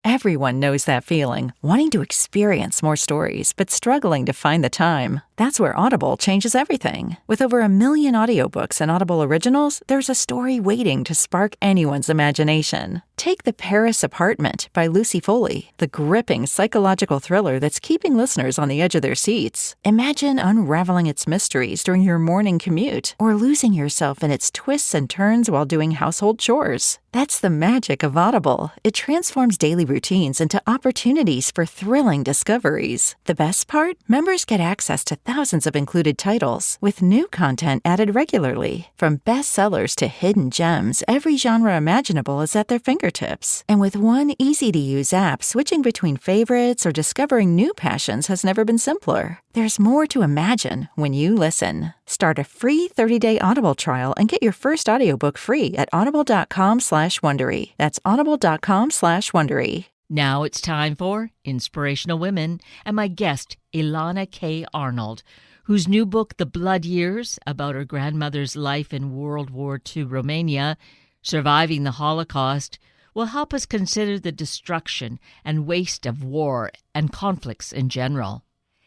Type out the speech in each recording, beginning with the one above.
Everyone knows that feeling, wanting to experience more stories, but struggling to find the time. That's where Audible changes everything. With over 1 million audiobooks and Audible originals, there's a story waiting to spark anyone's imagination. Take The Paris Apartment by Lucy Foley, the gripping psychological thriller that's keeping listeners on the edge of their seats. Imagine unraveling its mysteries during your morning commute, or losing yourself in its twists and turns while doing household chores. That's the magic of Audible. It transforms daily routines into opportunities for thrilling discoveries. The best part? Members get access to thousands of included titles, with new content added regularly. From bestsellers to hidden gems, every genre imaginable is at their fingertips. And with one easy-to-use app, switching between favorites or discovering new passions has never been simpler. There's more to imagine when you listen. Start a free 30-day Audible trial and get your first audiobook free at audible.com/Wondery. That's audible.com/Wondery. Now it's time for Inspirational Women and my guest, Elana K. Arnold, whose new book, The Blood Years, about her grandmother's life in World War II Romania, surviving the Holocaust, will help us consider the destruction and waste of war and conflicts in general.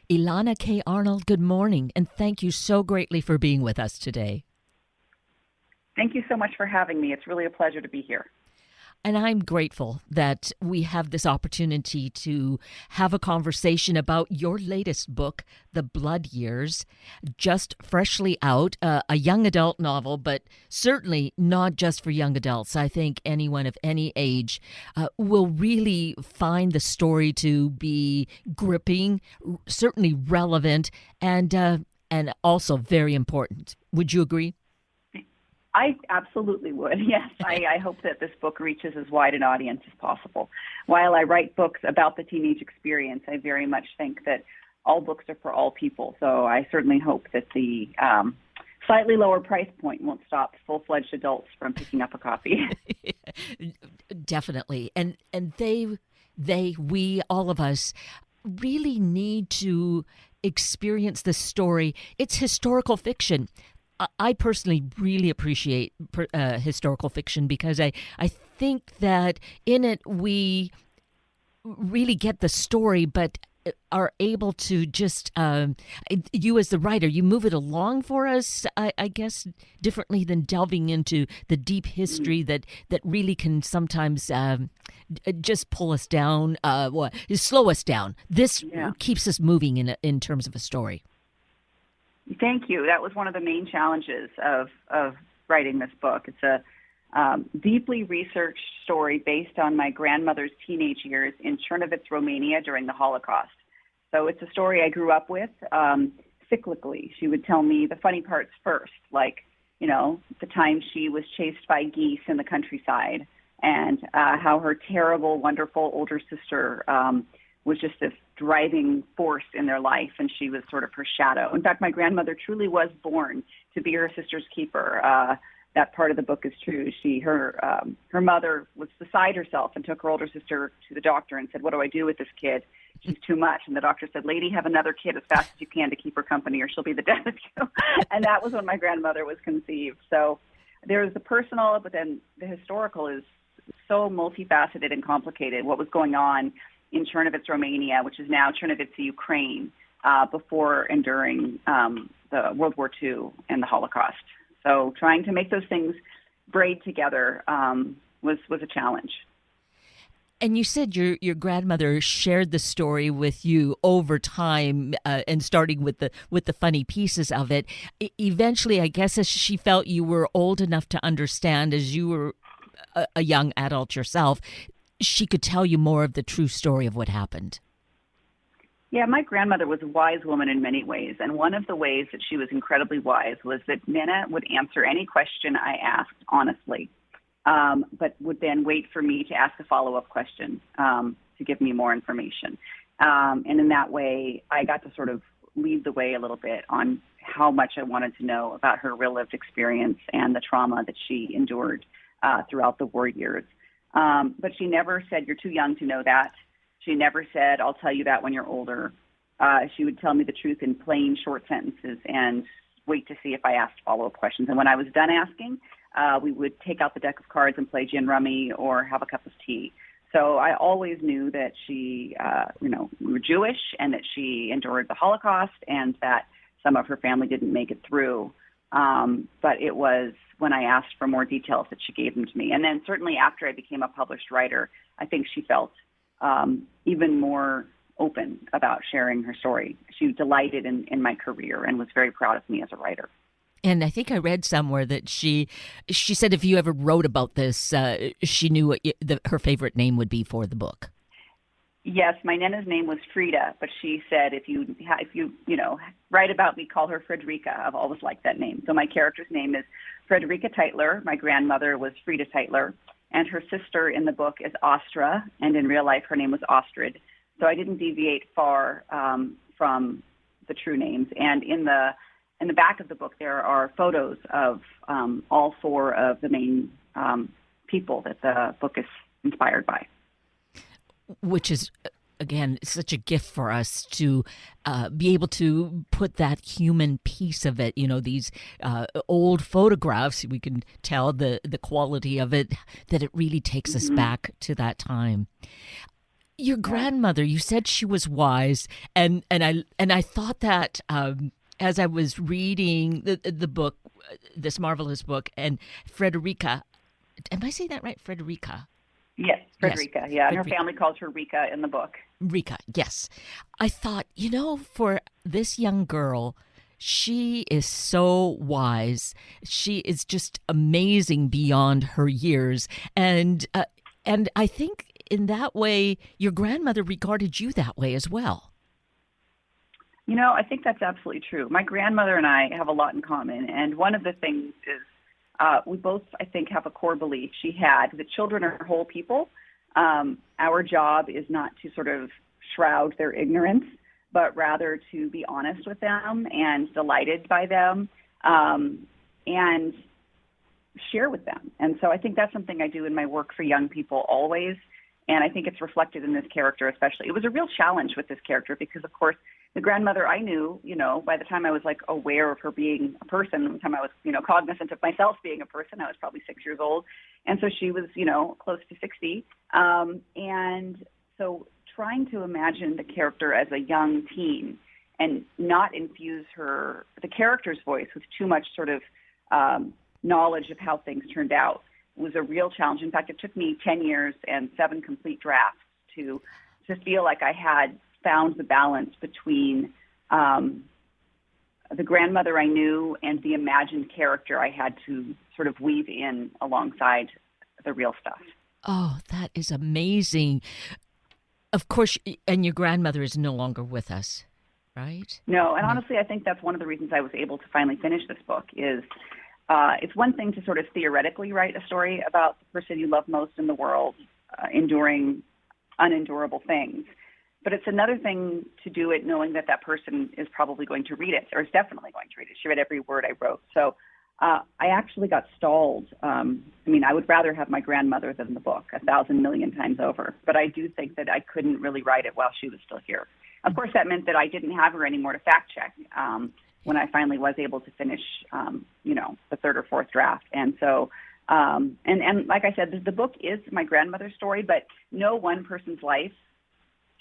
Elana K. Arnold, good morning, and thank you so greatly for being with us today. Thank you so much for having me. It's really a pleasure to be here. And I'm grateful that we have this opportunity to have a conversation about your latest book, The Blood Years, just freshly out, a young adult novel, but certainly not just for young adults. I think anyone of any age will really find the story to be gripping, certainly relevant, and also very important. Would you agree? I absolutely would. Yes, I hope that this book reaches as wide an audience as possible. While I write books about the teenage experience, I very much think that all books are for all people. So I certainly hope that the slightly lower price point won't stop full-fledged adults from picking up a copy. Definitely. And we, all of us, really need to experience this story. It's historical fiction. I personally really appreciate historical fiction because I think that in it we really get the story, but are able to just, you as the writer, you move it along for us, I guess, differently than delving into the deep history that really can sometimes just pull us down, slow us down. This keeps us moving in terms of a story. Thank you. That was one of the main challenges of writing this book. It's a deeply researched story based on my grandmother's teenage years in Chernovitz, Romania during the Holocaust. So it's a story I grew up with cyclically. She would tell me the funny parts first, like, the time she was chased by geese in the countryside and how her terrible, wonderful older sister was just this driving force in their life, and she was sort of her shadow. In fact, my grandmother truly was born to be her sister's keeper. That part of the book is true. Her mother was beside herself and took her older sister to the doctor and said, "What do I do with this kid? She's too much." And the doctor said, "Lady, have another kid as fast as you can to keep her company, or she'll be the death of you." And that was when my grandmother was conceived. So there's the personal, but then the historical is so multifaceted and complicated. What was going on in Chernovitz, Romania, which is now Chernovitz, Ukraine, before and during the World War II and the Holocaust. So trying to make those things braid together was a challenge. And you said your grandmother shared the story with you over time, and starting with the funny pieces of it. Eventually, I guess, as she felt you were old enough to understand, as you were a young adult yourself, she could tell you more of the true story of what happened. Yeah, my grandmother was a wise woman in many ways, and one of the ways that she was incredibly wise was that Nina would answer any question I asked honestly, but would then wait for me to ask a follow-up question to give me more information. And in that way, I got to sort of lead the way a little bit on how much I wanted to know about her real-lived experience and the trauma that she endured throughout the war years. But she never said, "You're too young to know that." She never said, "I'll tell you that when you're older." She would tell me the truth in plain, short sentences and wait to see if I asked follow-up questions. And when I was done asking, we would take out the deck of cards and play gin rummy or have a cup of tea. So I always knew that she, we were Jewish and that she endured the Holocaust and that some of her family didn't make it through. But it was when I asked for more details that she gave them to me. And then certainly after I became a published writer, I think she felt even more open about sharing her story. She delighted in my career and was very proud of me as a writer. And I think I read somewhere that she said if you ever wrote about this, she knew what her favorite name would be for the book. Yes, my Nana's name was Frida, but she said if you write about me, call her Frederica. I've always liked that name. So my character's name is Frederica Teitler. My grandmother was Frida Teitler, and her sister in the book is Ostra, and in real life her name was Ostrid. So I didn't deviate far from the true names. And in the back of the book, there are photos of all four of the main people that the book is inspired by. Which is, again, such a gift for us to be able to put that human piece of it. These old photographs, we can tell the quality of it, that it really takes us back to that time. Your grandmother, you said she was wise, and I thought that as I was reading the book, this marvelous book, and Frederica, am I saying that right? Frederica? Yes, Frederica, yes. yeah. And her family calls her Rika in the book. Rika, yes. I thought, for this young girl, she is so wise. She is just amazing beyond her years. And I think in that way, your grandmother regarded you that way as well. I think that's absolutely true. My grandmother and I have a lot in common. And one of the things is we both, I think, have a core belief she had that children are whole people. Our job is not to sort of shroud their ignorance, but rather to be honest with them and delighted by them and share with them. And so I think that's something I do in my work for young people always. And I think it's reflected in this character especially. It was a real challenge with this character because, of course, the grandmother I knew, by the time I was aware of her being a person, by the time I was, cognizant of myself being a person, I was probably 6 years old. And so she was, close to 60. And so trying to imagine the character as a young teen and not infuse the character's voice with too much sort of knowledge of how things turned out was a real challenge. In fact, it took me 10 years and 7 complete drafts to feel like I had found the balance between the grandmother I knew and the imagined character I had to sort of weave in alongside the real stuff. Oh, that is amazing. Of course, and your grandmother is no longer with us, right? No, and honestly, I think that's one of the reasons I was able to finally finish this book is it's one thing to sort of theoretically write a story about the person you love most in the world enduring unendurable things. But it's another thing to do it knowing that person is probably going to read it, or is definitely going to read it. She read every word I wrote. So I actually got stalled. I would rather have my grandmother than the book 1,000 million times over. But I do think that I couldn't really write it while she was still here. Of course, that meant that I didn't have her anymore to fact check when I finally was able to finish, the third or fourth draft. And so, and like I said, the book is my grandmother's story, but no one person's life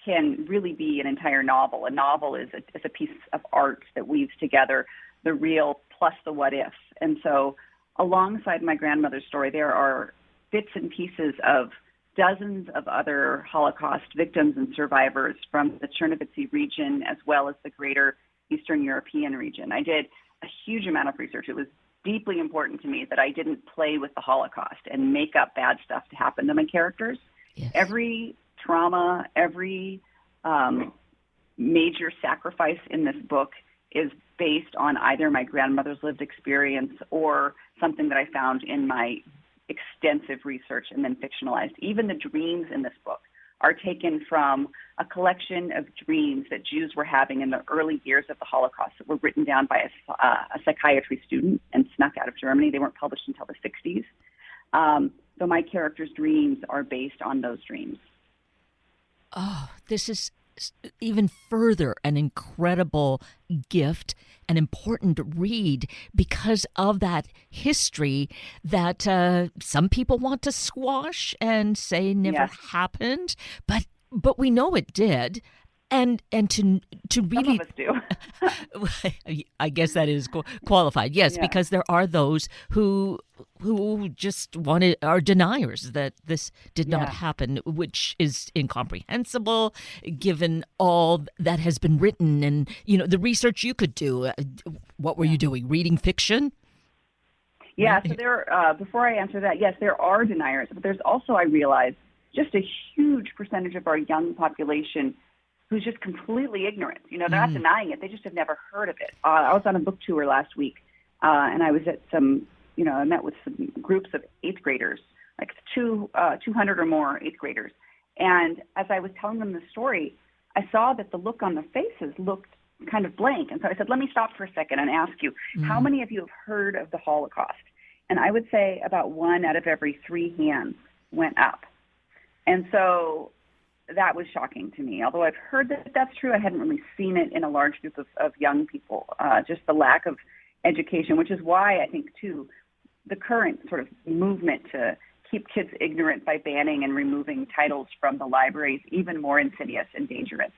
can really be an entire novel. A novel is a piece of art that weaves together the real plus the what if. And so alongside my grandmother's story, there are bits and pieces of dozens of other Holocaust victims and survivors from the Chernovitzy region as well as the greater Eastern European region. I did a huge amount of research. It was deeply important to me that I didn't play with the Holocaust and make up bad stuff to happen to my characters. Yes. Every trauma, every major sacrifice in this book is based on either my grandmother's lived experience or something that I found in my extensive research and then fictionalized. Even the dreams in this book are taken from a collection of dreams that Jews were having in the early years of the Holocaust that were written down by a psychiatry student and snuck out of Germany. They weren't published until the 60s. So my character's dreams are based on those dreams. Oh, this is even further an incredible gift, an important read because of that history that some people want to squash and say never happened, but we know it did. And to really, some of us do. I guess that is qualified. Yes, because there are those who just are deniers that this did not happen, which is incomprehensible given all that has been written and the research you could do. What were you doing? Reading fiction? Yeah. So there. Before I answer that, yes, there are deniers, but there's also, I realize, just a huge percentage of our young population who's just completely ignorant. They're not denying it. They just have never heard of it. I was on a book tour last week, and I was at I met with some groups of eighth graders, like 200 or more eighth graders. And as I was telling them the story, I saw that the look on their faces looked kind of blank. And so I said, let me stop for a second and ask you, how many of you have heard of the Holocaust? And I would say about 1 out of every 3 hands went up. And so that was shocking to me. Although I've heard that that's true, I hadn't really seen it in a large group of young people, just the lack of education, which is why I think, too, the current sort of movement to keep kids ignorant by banning and removing titles from the libraries, even more insidious and dangerous.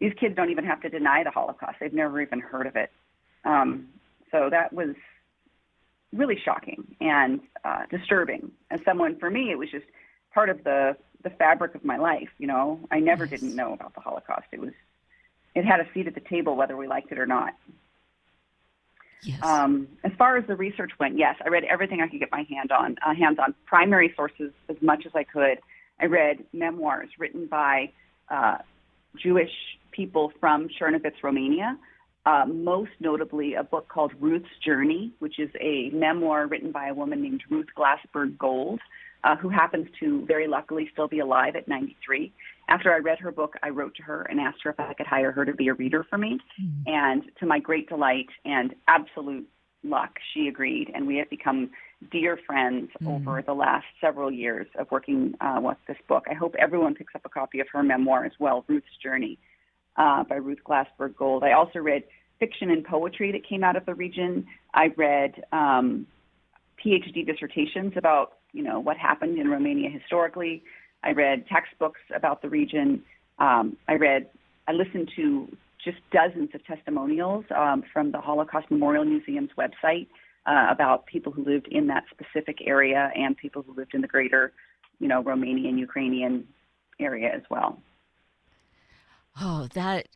These kids don't even have to deny the Holocaust. They've never even heard of it. So that was really shocking and disturbing. As someone, for me, it was just part of the fabric of my life. I never didn't know about the Holocaust. It had a seat at the table, whether we liked it or not. Yes. As far as the research went, yes, I read everything I could get my hands on, primary sources as much as I could. I read memoirs written by Jewish people from Chernovitz, Romania, most notably a book called Ruth's Journey, which is a memoir written by a woman named Ruth Glassberg Gold, who happens to very luckily still be alive at 93. After I read her book, I wrote to her and asked her if I could hire her to be a reader for me. And to my great delight and absolute luck, she agreed. And we have become dear friends over the last several years of working with this book. I hope everyone picks up a copy of her memoir as well, Ruth's Journey, by Ruth Glassberg Gold. I also read fiction and poetry that came out of the region. I read PhD dissertations about what happened in Romania historically. I read textbooks about the region. I listened to just dozens of testimonials from the Holocaust Memorial Museum's website about people who lived in that specific area and people who lived in the greater, Romanian, Ukrainian area as well. Oh, that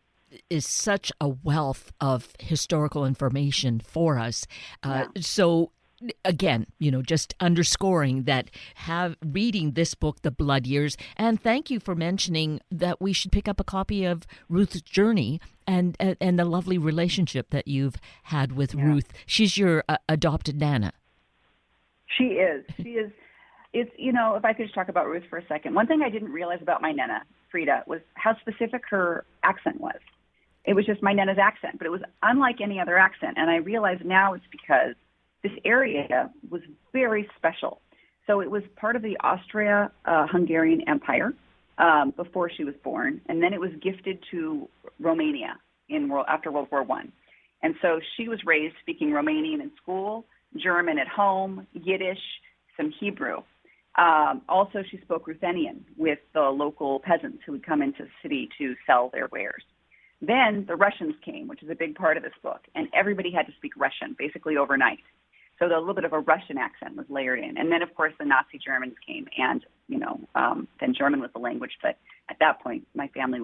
is such a wealth of historical information for us. So again, just underscoring that reading this book, The Blood Years, and thank you for mentioning that we should pick up a copy of Ruth's Journey and the lovely relationship that you've had with Ruth. She's your adopted Nana. She is. It's, if I could just talk about Ruth for a second. One thing I didn't realize about my Nana, Frida, was how specific her accent was. It was just my Nana's accent, but it was unlike any other accent. And I realize now it's because this area was very special. So it was part of the Austria-Hungarian Empire before she was born, and then it was gifted to Romania after World War I. And so she was raised speaking Romanian in school, German at home, Yiddish, some Hebrew. Also, she spoke Ruthenian with the local peasants who would come into the city to sell their wares. Then the Russians came, which is a big part of this book, and everybody had to speak Russian basically overnight. So a little bit of a Russian accent was layered in. And then, of course, the Nazi Germans came, and, then German was the language. But at that point, my family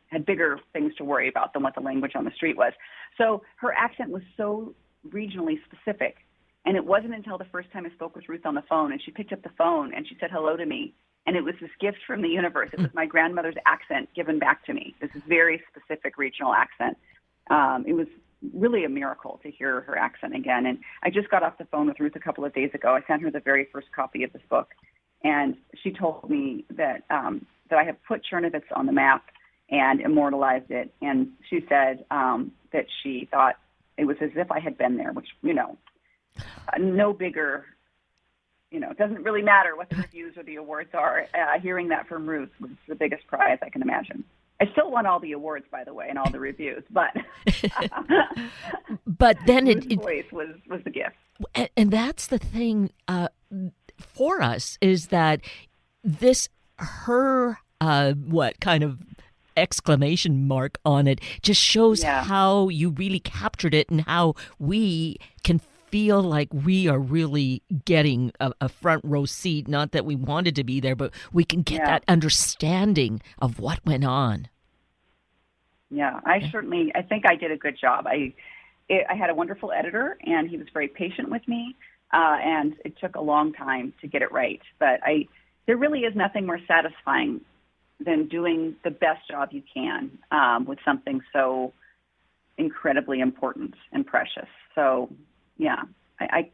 had bigger things to worry about than what the language on the street was. So her accent was so regionally specific. And it wasn't until the first time I spoke with Ruth on the phone, and she picked up the phone, and she said hello to me. And it was this gift from the universe. It was my grandmother's accent given back to me, this very specific regional accent. It was really a miracle to hear her accent again. And I just got off the phone with Ruth a couple of days ago. I sent her the very first copy of this book. And she told me that I have put Chernovitz on the map and immortalized it. And she said that she thought it was as if I had been there, which, no bigger it doesn't really matter what the reviews or the awards are. Hearing that from Ruth was the biggest prize I can imagine. I still won all the awards, by the way, and all the reviews, but but then Ruth's voice was the gift. And that's the thing for us, is that her what kind of exclamation mark on it just shows how you really captured it, and how we can feel like we are really getting a front row seat. Not that we wanted to be there, but we can get that understanding of what went on. Yeah, I think I did a good job. I had a wonderful editor, and he was very patient with me, and it took a long time to get it right. But there really is nothing more satisfying than doing the best job you can with something so incredibly important and precious. So, yeah, I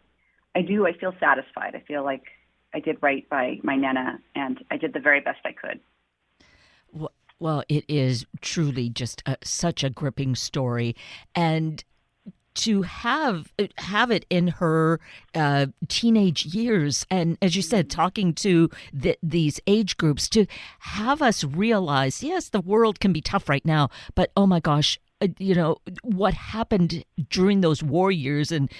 feel satisfied. I feel like I did right by my Nana, and I did the very best I could. Well, it is truly just such a gripping story, and to have it in her teenage years, and as you said, talking to these age groups, to have us realize, yes, the world can be tough right now, but oh my gosh, what happened during those war years, and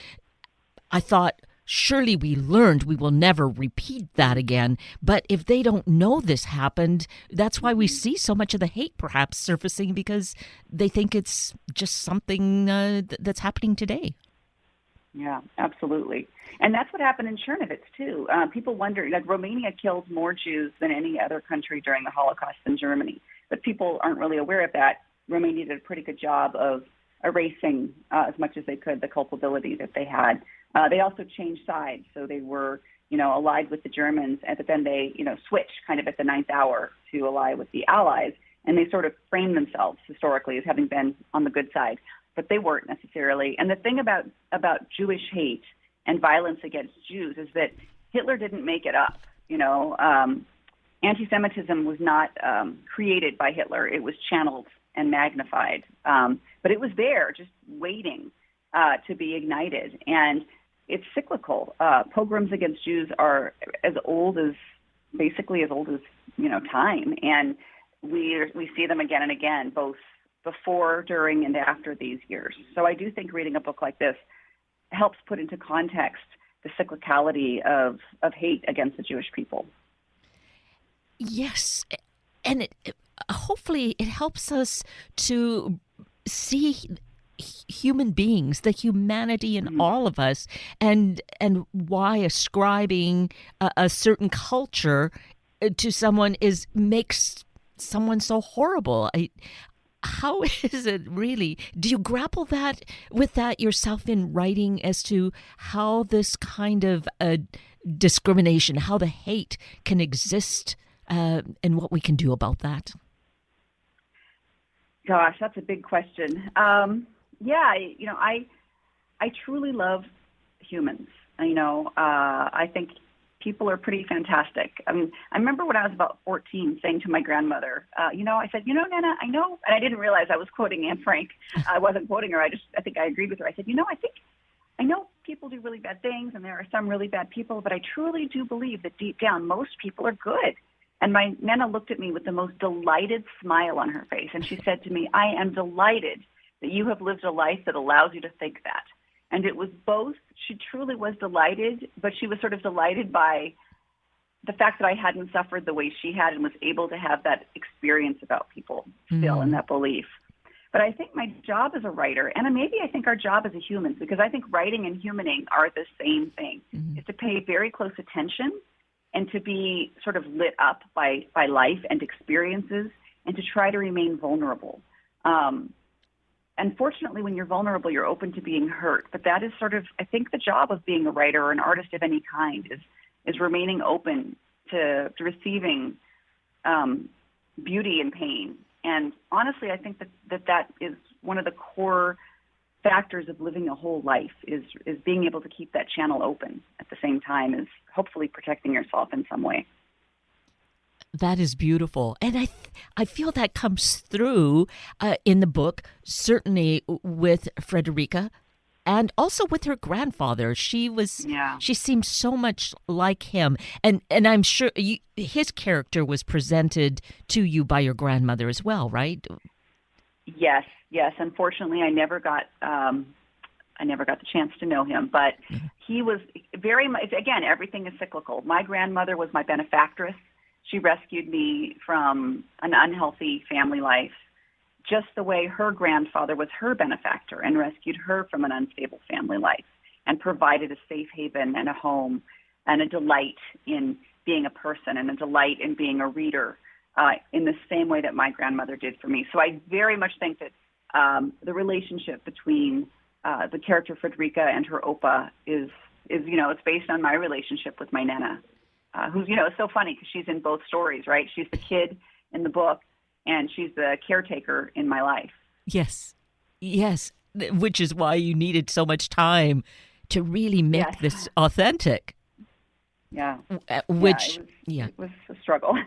I thought, surely we learned we will never repeat that again. But if they don't know this happened, that's why we see so much of the hate perhaps surfacing, because they think it's just something that's happening today. Yeah, absolutely. And that's what happened in Chernovitz, too. People wonder, Romania killed more Jews than any other country during the Holocaust than Germany. But people aren't really aware of that. Romania did a pretty good job of erasing as much as they could the culpability that they had. They also changed sides, so they were, allied with the Germans, but then they, switched kind of at the ninth hour to ally with the Allies, and they sort of framed themselves historically as having been on the good side, but they weren't necessarily. And the thing about Jewish hate and violence against Jews is that Hitler didn't make it up. Anti-Semitism was not created by Hitler; it was channeled and magnified, but it was there, just waiting to be ignited. And it's cyclical. Pogroms against Jews are basically as old as time, and we see them again and again, both before, during, and after these years. So I do think reading a book like this helps put into context the cyclicality of hate against the Jewish people. Yes, and hopefully it helps us to see human beings, the humanity in all of us, and why ascribing a certain culture to someone makes someone so horrible. How is it really? Do you grapple with that yourself in writing, as to how this kind of discrimination, how the hate can exist, and what we can do about that? Gosh, that's a big question. I truly love humans. I think people are pretty fantastic. I mean, I remember when I was about 14 saying to my grandmother, I said, Nana, I know, and I didn't realize I was quoting Anne Frank. I wasn't quoting her. I think I agreed with her. I said, I know people do really bad things, and there are some really bad people, but I truly do believe that deep down, most people are good. And my Nana looked at me with the most delighted smile on her face, and she said to me, I am delighted that you have lived a life that allows you to think that. And it was both. She truly was delighted, but she was sort of delighted by the fact that I hadn't suffered the way she had and was able to have that experience about people still and that belief. But I think my job as a writer, and maybe I think our job as a humans, because I think writing and humaning are the same thing, is to pay very close attention and to be sort of lit up by life and experiences, and to try to remain vulnerable. Unfortunately, when you're vulnerable, you're open to being hurt. But that is sort of, I think, the job of being a writer or an artist of any kind is remaining open to receiving beauty and pain. And honestly, I think that is one of the core factors of living a whole life, is being able to keep that channel open at the same time as hopefully protecting yourself in some way. That is beautiful. And I feel that comes through in the book, certainly with Frederica, and also with her grandfather. She seemed so much like him. And I'm sure his character was presented to you by your grandmother as well, right? Yes. Unfortunately, I never got the chance to know him, but he was very much, again, everything is cyclical. My grandmother was my benefactress. She rescued me from an unhealthy family life, just the way her grandfather was her benefactor and rescued her from an unstable family life and provided a safe haven and a home and a delight in being a person and a delight in being a reader in the same way that my grandmother did for me. So I very much think that the relationship between the character Frederica and her Opa is it's based on my relationship with my Nana, who's, it's so funny because she's in both stories, right? She's the kid in the book and she's the caretaker in my life. Yes, which is why you needed so much time to really make this authentic. Yeah. It was a struggle.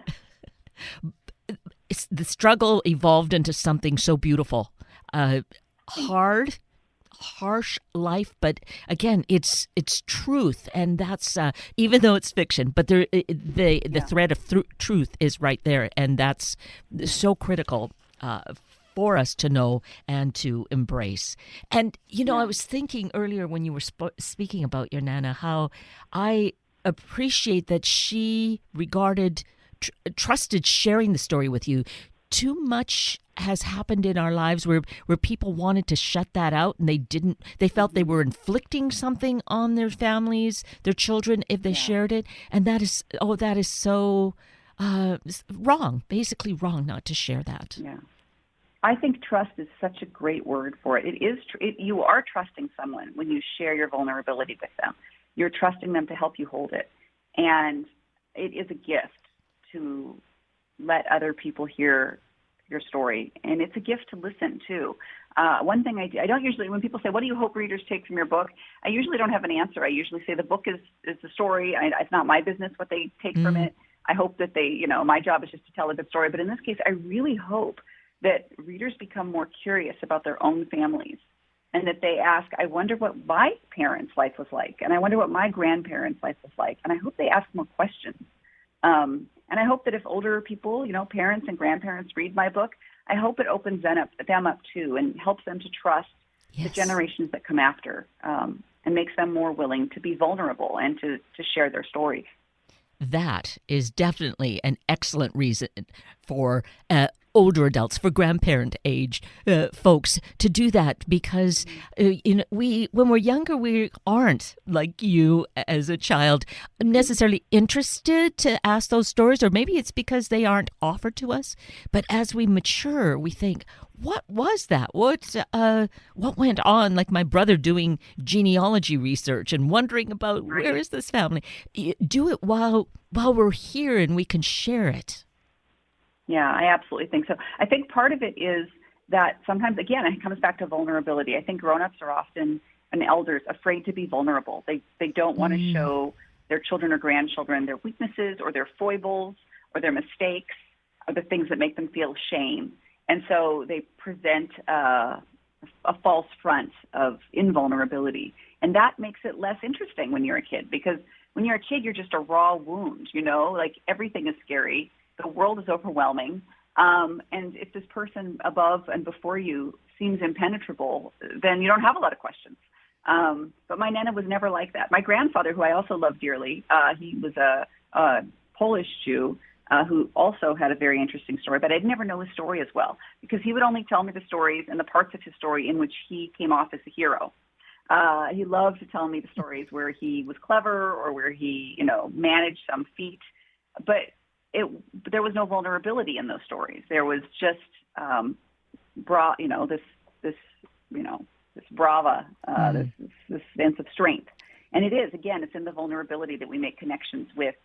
The struggle evolved into something so beautiful. Hard, harsh life, but again, it's truth, and that's even though it's fiction, but the thread of truth is right there, and that's so critical for us to know and to embrace. And I was thinking earlier when you were speaking about your Nana, how I appreciate that she trusted sharing the story with you. Too much has happened in our lives where people wanted to shut that out, and they felt they were inflicting something on their families, their children, if they shared it. And that is so wrong, basically wrong not to share that. Yeah. I think trust is such a great word for it. It is. You are trusting someone when you share your vulnerability with them. You're trusting them to help you hold it. And it is a gift to let other people hear your story. And it's a gift to listen to. One thing I don't usually, when people say, what do you hope readers take from your book? I usually don't have an answer. I usually say the book is the story. It's not my business what they take from it. I hope that they, my job is just to tell a good story. But in this case, I really hope that readers become more curious about their own families and that they ask, I wonder what my parents' life was like, and I wonder what my grandparents' life was like. And I hope they ask more questions. And I hope that if older people, parents and grandparents read my book, I hope it opens them up too and helps them to trust the generations that come after and makes them more willing to be vulnerable and to share their stories. That is definitely an excellent reason for older adults, for grandparent age folks to do that, because when we're younger, we aren't like you as a child necessarily interested to ask those stories, or maybe it's because they aren't offered to us. But as we mature, we think, what was that? What went on? Like my brother doing genealogy research and wondering about where is this family. Do it while we're here and we can share it. Yeah, I absolutely think so. I think part of it is that sometimes, again, it comes back to vulnerability. I think grown-ups are often, and elders, afraid to be vulnerable. They don't want to show their children or grandchildren their weaknesses or their foibles or their mistakes or the things that make them feel shame. And so they present a false front of invulnerability. And that makes it less interesting when you're a kid, because when you're a kid, you're just a raw wound, like everything is scary. The world is overwhelming. And if this person above and before you seems impenetrable, then you don't have a lot of questions. But my Nana was never like that. My grandfather, who I also love dearly, he was a Polish Jew who also had a very interesting story, but I'd never know his story as well because he would only tell me the stories and the parts of his story in which he came off as a hero. He loved to tell me the stories where he was clever or where he, managed some feat, but there was no vulnerability in those stories. There was just this brava, this sense of strength. And it's in the vulnerability that we make connections with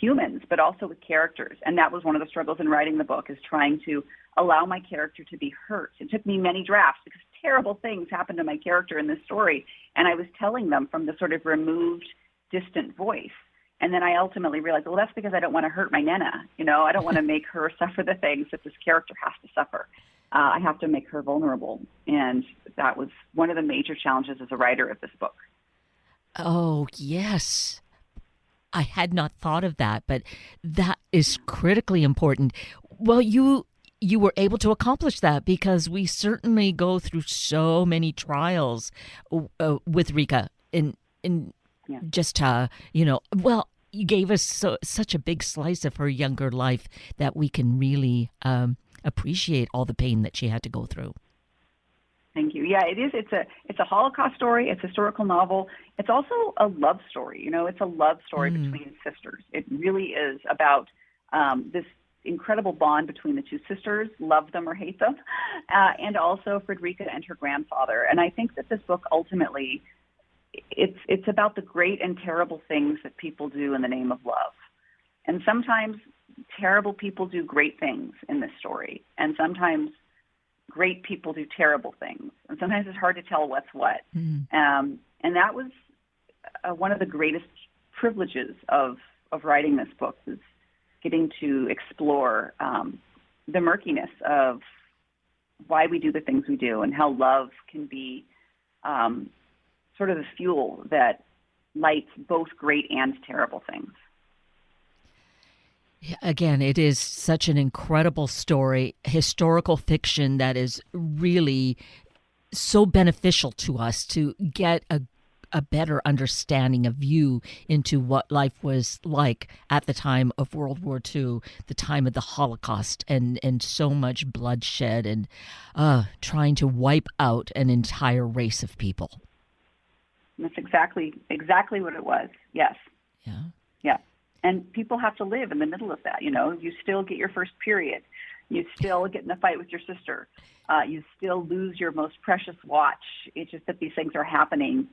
humans, but also with characters. And that was one of the struggles in writing the book, is trying to allow my character to be hurt. It took me many drafts because terrible things happened to my character in this story. And I was telling them from the sort of removed, distant voice. And then I ultimately realized, well, that's because I don't want to hurt my Nana. I don't want to make her suffer the things that this character has to suffer. I have to make her vulnerable. And that was one of the major challenges as a writer of this book. Oh, yes. I had not thought of that, but that is critically important. Well, you were able to accomplish that because we certainly go through so many trials with Rika in Yeah. just well, you gave us such a big slice of her younger life that we can really appreciate all the pain that she had to go through. Thank you. Yeah, it is. It's a Holocaust story. It's a historical novel. It's also a love story. It's a love story between sisters. It really is about this incredible bond between the two sisters, love them or hate them, and also Frederica and her grandfather. And I think that this book ultimately, it's about the great and terrible things that people do in the name of love. And sometimes terrible people do great things in this story, and sometimes great people do terrible things, and sometimes it's hard to tell what's what. And that was one of the greatest privileges of writing this book, is getting to explore the murkiness of why we do the things we do and how love can be sort of the fuel that lights both great and terrible things. Again, it is such an incredible story, historical fiction that is really so beneficial to us to get a better understanding, a view into what life was like at the time of World War II, the time of the Holocaust, and so much bloodshed and trying to wipe out an entire race of people. That's exactly what it was. Yes. Yeah. Yeah. And people have to live in the middle of that. You still get your first period. You still get in a fight with your sister. You still lose your most precious watch. It's just that these things are happening,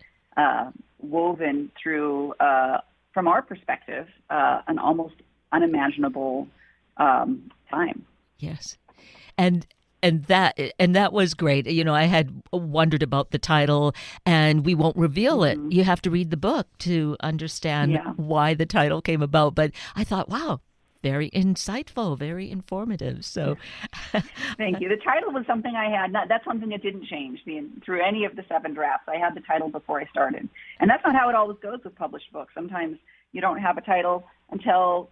woven through, from our perspective, an almost unimaginable time. Yes. And that was great. I had wondered about the title, and we won't reveal it. You have to read the book to understand why the title came about. But I thought, wow, very insightful, very informative. So, thank you. The title was something I had. That's something that didn't change through any of the 7 drafts. I had the title before I started, and that's not how it always goes with published books. Sometimes you don't have a title until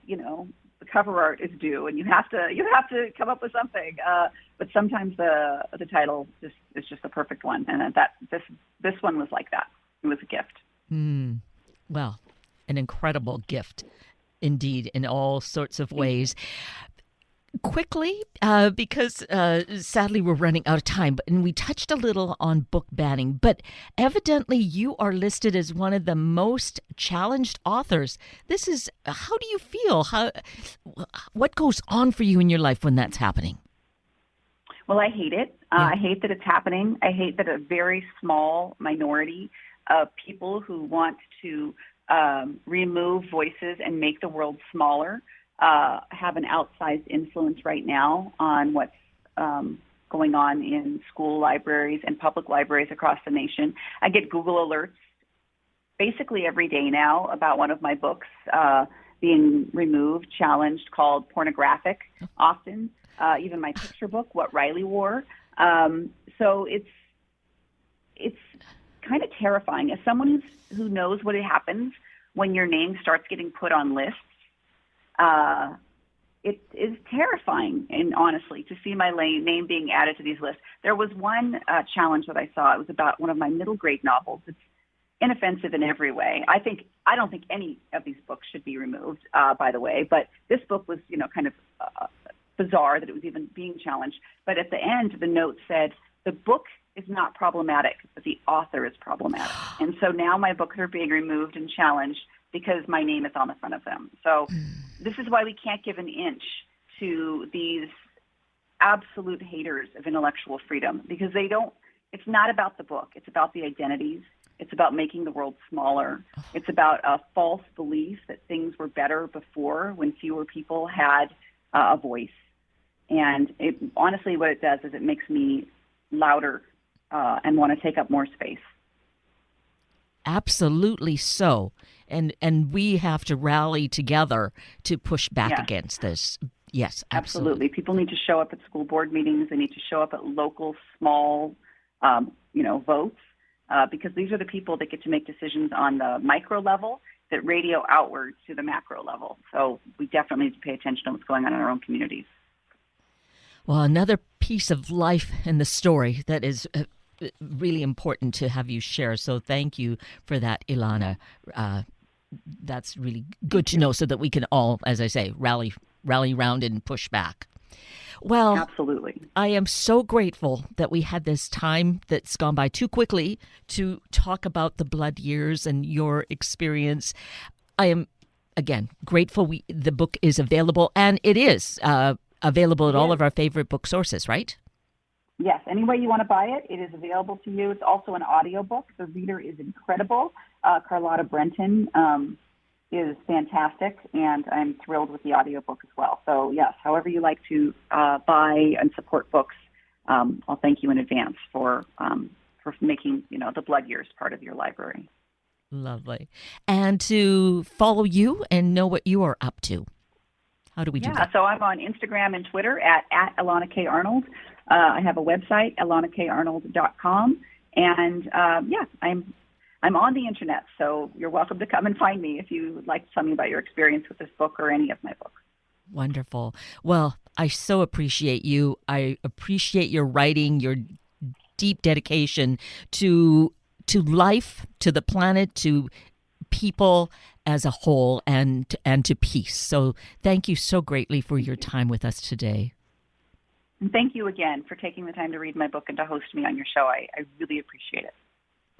the cover art is due, and you have to come up with something. But sometimes the title is just the perfect one, and this one was like that. It was a gift. Well, an incredible gift, indeed, in all sorts of ways. Quickly, because sadly we're running out of time, and we touched a little on book banning, but evidently you are listed as one of the most challenged authors. How do you feel? What goes on for you in your life when that's happening? Well, I hate it. I hate that it's happening. I hate that a very small minority of people who want to remove voices and make the world smaller have an outsized influence right now on what's going on in school libraries and public libraries across the nation. I get Google alerts basically every day now about one of my books being removed, challenged, called pornographic often. Even my picture book, What Riley Wore. So it's kind of terrifying. As someone who knows what happens when your name starts getting put on lists, it is terrifying, and honestly, to see my name being added to these lists. There was one challenge that I saw. It was about one of my middle grade novels. It's inoffensive in every way. I don't think any of these books should be removed, by the way, but this book was, kind of bizarre that it was even being challenged. But at the end, the note said, the book is not problematic, but the author is problematic. And so now my books are being removed and challenged because my name is on the front of them. So this is why we can't give an inch to these absolute haters of intellectual freedom, because it's not about the book. It's about the identities. It's about making the world smaller. It's about a false belief that things were better before when fewer people had a voice. And honestly, what it does is it makes me louder and want to take up more space. Absolutely so. And we have to rally together to push back against this Yes, absolutely. People need to show up at school board meetings. They need to show up at local, small, votes, because these are the people that get to make decisions on the micro level that radio outwards to the macro level. So we definitely need to pay attention to what's going on in our own communities. Well, another piece of life in the story that is really important to have you share. So thank you for that, Elana. That's really good to know so that we can all, as I say, rally round and push back. Well, absolutely. I am so grateful that we had this time that's gone by too quickly to talk about the blood years and your experience. I am, again, grateful the book is available, and it is available at all of our favorite book sources, right? Yes. Any way you want to buy it, it is available to you. It's also an audiobook. The reader is incredible. Carlotta Brenton is fantastic, and I'm thrilled with the audiobook as well. So, yes, however you like to buy and support books, I'll thank you in advance for making, the blood years part of your library. Lovely. And to follow you and know what you are up to, how do we do that? So I'm on Instagram and Twitter at Elana K. Arnold. I have a website, elanakarnold.com. And, I'm on the internet, so you're welcome to come and find me if you would like to tell me about your experience with this book or any of my books. Wonderful. Well, I so appreciate you. I appreciate your writing, your deep dedication to life, to the planet, to people as a whole, and to peace. So thank you so greatly for your time with us today. And thank you again for taking the time to read my book and to host me on your show. I really appreciate it.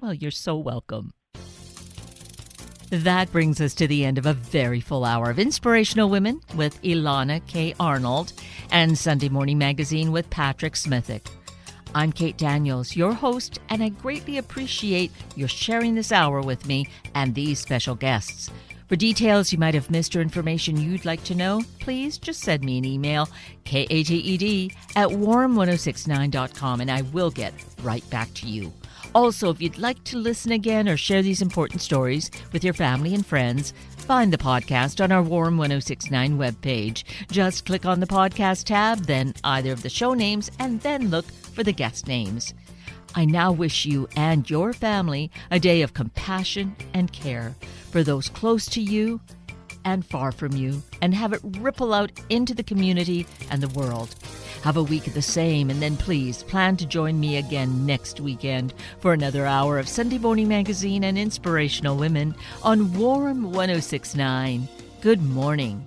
Well, you're so welcome. That brings us to the end of a very full hour of Inspirational Women with Elana K. Arnold and Sunday Morning Magazine with Patrick Smithick. I'm Kate Daniels, your host, and I greatly appreciate your sharing this hour with me and these special guests. For details you might have missed or information you'd like to know, please just send me an email, kated@warm1069.com, and I will get right back to you. Also, if you'd like to listen again or share these important stories with your family and friends, find the podcast on our Warm 1069 webpage. Just click on the podcast tab, then either of the show names, and then look for the guest names. I now wish you and your family a day of compassion and care for those close to you and far from you, and have it ripple out into the community and the world. Have a week of the same, and then please plan to join me again next weekend for another hour of Sunday Morning Magazine and Inspirational Women on Warm 1069. Good morning.